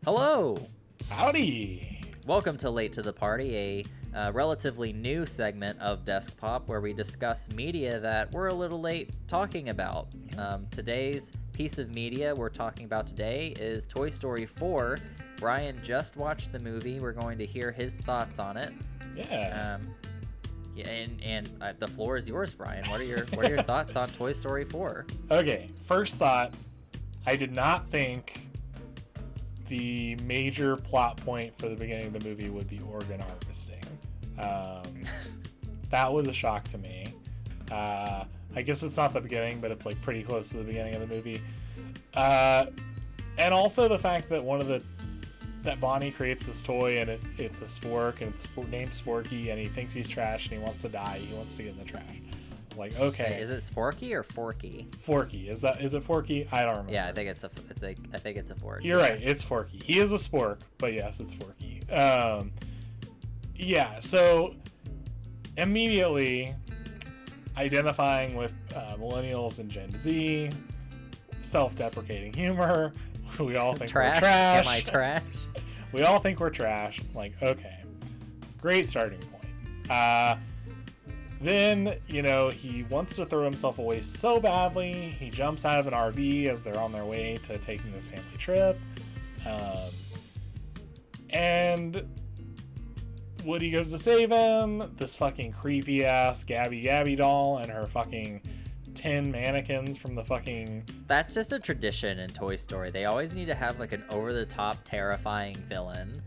Hello! Howdy! Welcome to Late to the Party, a relatively new segment of Desk Pop where we discuss media that we're a little late talking about. Today's piece of media we're talking about today is Toy Story 4. Bryan just watched the movie. We're going to hear his thoughts on it. Yeah. And the floor is yours, Bryan. What are your thoughts on Toy Story 4? Okay, first thought, I did not think the major plot point for the beginning of the movie would be organ harvesting. That was a shock to me. I guess it's not the beginning, but it's like pretty close to the beginning of the movie. And also the fact that that Bonnie creates this toy and it's a spork and it's named Sporky and he thinks he's trash and he wants to die. He wants to get in the trash. Like, okay. Wait, is it Sporky or Forky? Forky. Is it Forky? I don't remember. Yeah, I think it's a Forky. You're right. It's Forky. He is a spork, but yes, it's Forky. Yeah. So immediately identifying with millennials and Gen Z, self-deprecating humor. We all think we're trash. Am I trash? We all think we're trash. Like, okay, great starting point. Then, he wants to throw himself away so badly. He jumps out of an RV as they're on their way to taking this family trip. And Woody goes to save him. This fucking creepy ass Gabby doll and her fucking 10 mannequins from the fucking... That's just a tradition in Toy Story. They always need to have like an over-the-top terrifying villain.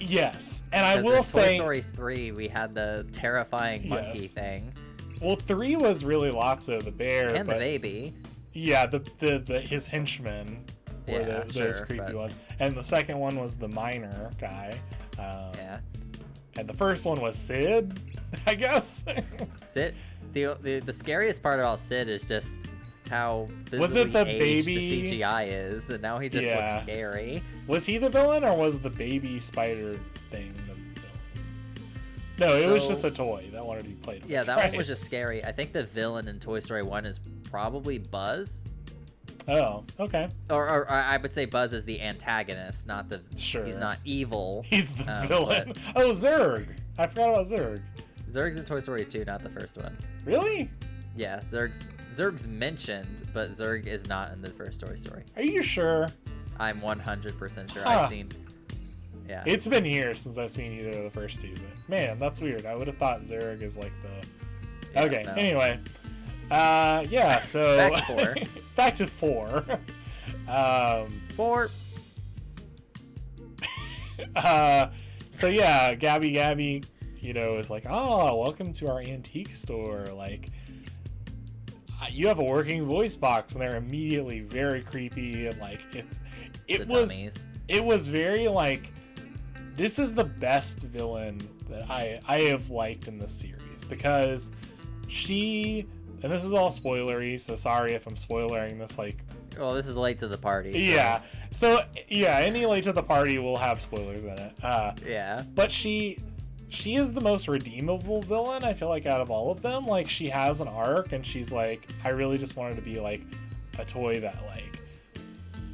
Yes, and I will say... Toy Story 3, we had the terrifying monkey thing. Well, 3 was really Lotso the bear. And the baby. Yeah, his henchmen were those creepy ones. And the second one was the miner guy. And the first one was Sid, I guess. Sid? The scariest part about Sid is just how visibly the CGI is, and now he just looks scary. Was he the villain, or was the baby spider thing the villain? No, it was just a toy that wanted to be played with. Yeah, that one was just scary. I think the villain in Toy Story 1 is probably Buzz. Oh, okay. Or I would say Buzz is the antagonist, not the... Sure. He's not evil. He's the villain. Oh, Zurg. I forgot about Zurg. Zurg's in Toy Story 2, not the first one. Really? Yeah, Zurg's mentioned, but Zurg is not in the first Toy Story. Are you sure? I'm 100% sure. Huh. I've seen... Yeah. It's been years since I've seen either of the first two, but man, that's weird. I would have thought Zurg is like the... Yeah, okay, no. Anyway. So... Back to 4. Back to 4. 4. So yeah, Gabby, is like, oh, welcome to our antique store. Like, you have a working voice box, and they're immediately very creepy and like it was very like, this is the best villain that I have liked in this series, because and this is all spoilery, so sorry if I'm spoilering this. Like, well, this is late to the party. So any late to the party will have spoilers in it. But she is the most redeemable villain, I feel like, out of all of them. Like, she has an arc, and she's like, I really just wanted to be like a toy that like,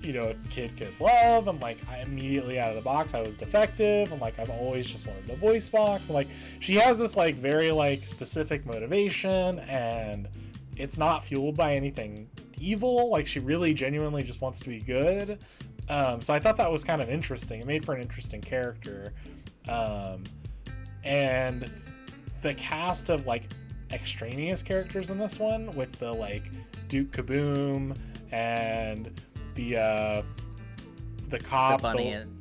a kid could love. And like, I immediately out of the box, I was defective, and like, I've always just wanted the voice box. And like, she has this like very like specific motivation, and it's not fueled by anything evil. Like, she really genuinely just wants to be good. So I thought that was kind of interesting. It made for an interesting character. And the cast of like extraneous characters in this one, with the like Duke Kaboom and the cop, Bunny and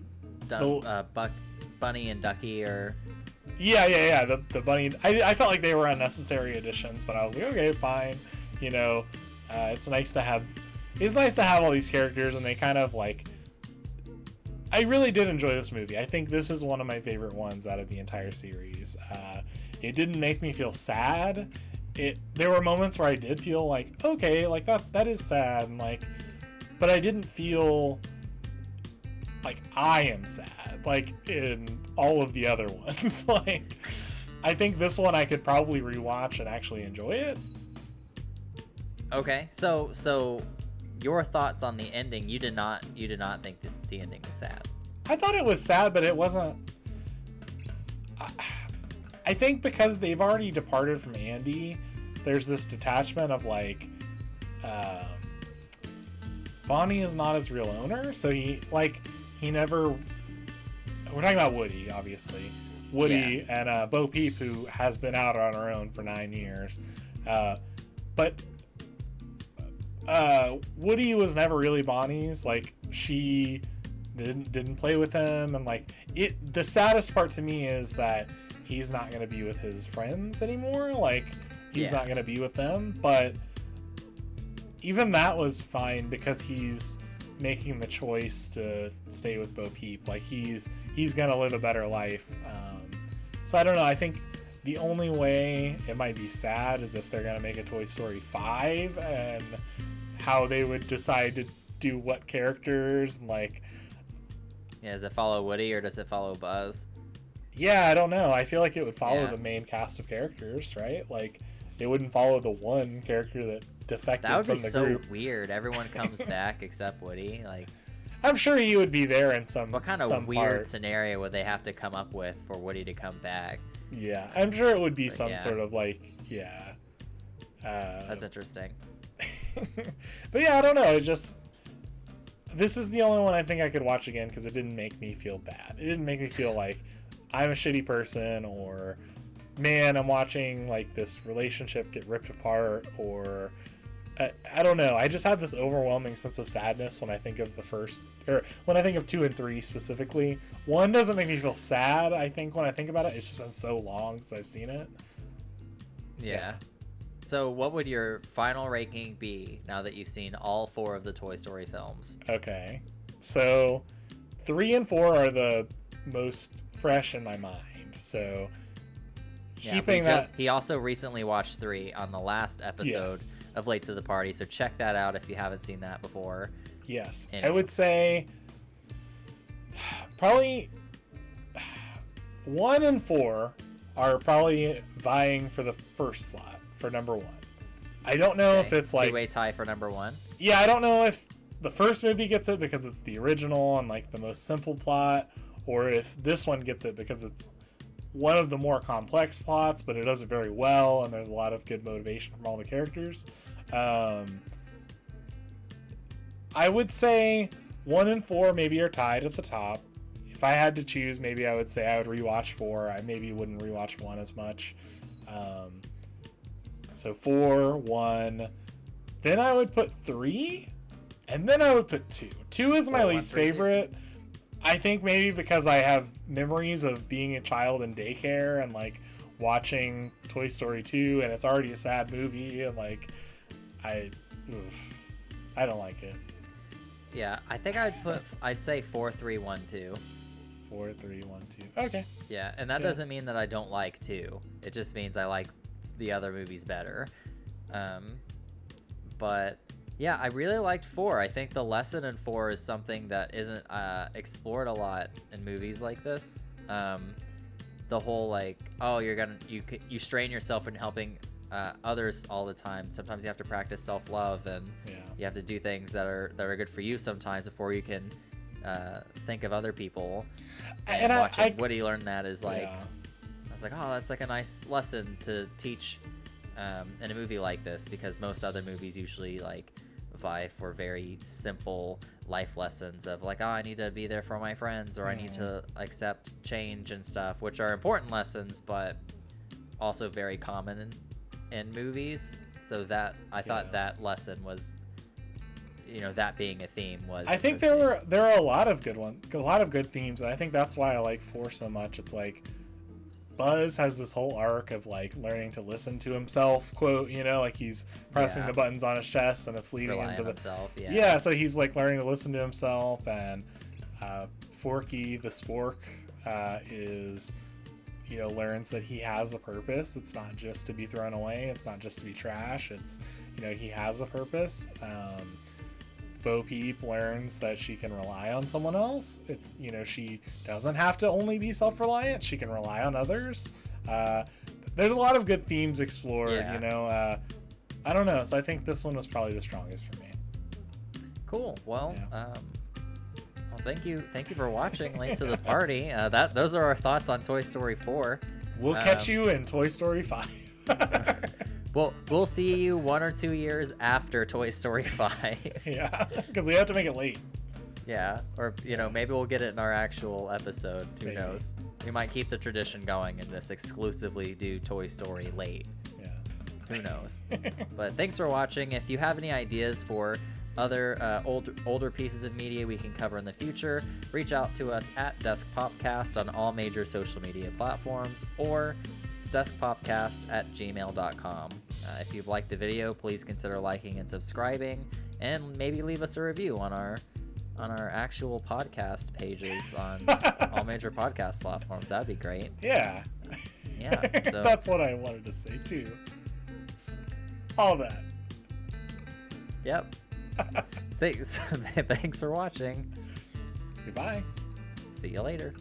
Ducky, or the Bunny. I felt like they were unnecessary additions, but I was like, okay, fine. It's nice to have all these characters, and they kind of like, I really did enjoy this movie. I think this is one of my favorite ones out of the entire series. It didn't make me feel sad. There were moments where I did feel like, okay, like that is sad, and like, but I didn't feel like I am sad like in all of the other ones. Like, I think this one I could probably rewatch and actually enjoy it. Okay, so your thoughts on the ending. You did not think the ending was sad. I thought it was sad, but it wasn't. I think because they've already departed from Andy, there's this detachment of like, Bonnie is not his real owner, so he never. We're talking about Woody, obviously. Woody and Bo Peep, who has been out on her own for 9 years, but Woody was never really Bonnie's. Like, she didn't play with him, and like the saddest part to me is that he's not going to be with his friends anymore. Like, he's not going to be with them, but even that was fine because he's making the choice to stay with Bo Peep. Like, he's going to live a better life. So I don't know. I think the only way it might be sad is if they're going to make a Toy Story 5 and how they would decide to do what characters, and like, does it follow Woody or does it follow Buzz? Yeah, I don't know. I feel like it would follow the main cast of characters, right? Like, it wouldn't follow the one character that defected from the group. That would be so weird. Everyone comes back except Woody. Like, I'm sure he would be there in some. What kind of weird scenario would they have to come up with for Woody to come back? Yeah, I'm sure it would be some sort of like, That's interesting. But yeah, I don't know. This is the only one I think I could watch again because it didn't make me feel bad. It didn't make me feel like I'm a shitty person, or man, I'm watching like this relationship get ripped apart, or I don't know. I just have this overwhelming sense of sadness when I think of the first, or when I think of 2 and 3 specifically. 1 doesn't make me feel sad. I think when I think about it, it's just been so long since I've seen it. Yeah. So what would your final ranking be now that you've seen all 4 of the Toy Story films? Okay. So 3 and 4 are the most fresh in my mind. So keeping that. He also recently watched 3 on the last episode of Late to the Party. So check that out if you haven't seen that before. Yes. Anyway. I would say probably 1 and 4 are probably vying for the first slot. For number 1. I don't know if it's like 2-way tie for number 1. Yeah, I don't know if the first movie gets it because it's the original and like the most simple plot, or if this one gets it because it's one of the more complex plots, but it does it very well and there's a lot of good motivation from all the characters. I would say 1 and 4 maybe are tied at the top. If I had to choose, maybe I would say I would rewatch 4. I maybe wouldn't rewatch 1 as much. So 4, 1, then I would put 3, and then I would put 2. 2 is my least favorite. 2. I think maybe because I have memories of being a child in daycare and like watching Toy Story 2, and it's already a sad movie, and like I don't like it. Yeah, I think I'd say 4, 3, 1, 2. 4, 3, 1, 2. Okay. Yeah, and that doesn't mean that I don't like 2. It just means I like the other movies better. But yeah, I really liked 4. I think the lesson in 4 is something that isn't explored a lot in movies like this. The whole like, oh, you strain yourself in helping others all the time. Sometimes you have to practice self-love, and you have to do things that are good for you sometimes before you can think of other people. And watching Woody learn that is like, I was like, oh, that's like a nice lesson to teach in a movie like this, because most other movies usually like vie for very simple life lessons of like, oh, I need to be there for my friends, or I need to accept change and stuff, which are important lessons, but also very common in movies. So that I thought that lesson was, that being a theme was. I think there are a lot of good ones, a lot of good themes, and I think that's why I like 4 so much. It's like Buzz has this whole arc of like learning to listen to himself, quote, like he's pressing the buttons on his chest and it's leading into himself. So he's like learning to listen to himself. And Forky the Spork is learns that he has a purpose. It's not just to be thrown away, it's not just to be trash, it's he has a purpose. Bo Peep learns that she can rely on someone else. It's, she doesn't have to only be self-reliant. She can rely on others. There's a lot of good themes explored, I don't know. So I think this one was probably the strongest for me. Cool. Well, thank you for watching Late to the Party. Those are our thoughts on Toy Story 4. We'll catch you in Toy Story 5. We'll see you 1 or 2 years after Toy Story 5. Yeah, because we have to make it late. Yeah, or maybe we'll get it in our actual episode. Who knows? We might keep the tradition going and just exclusively do Toy Story late. Yeah. Who knows? But thanks for watching. If you have any ideas for other older pieces of media we can cover in the future, reach out to us at DeskPopCast on all major social media platforms or deskpopcast@gmail.com. If you've liked the video, please consider liking and subscribing, and maybe leave us a review on our actual podcast pages on all major podcast platforms. That'd be great. Yeah. So that's what I wanted to say too. All that. Yep. Thanks for watching. Goodbye. See you later.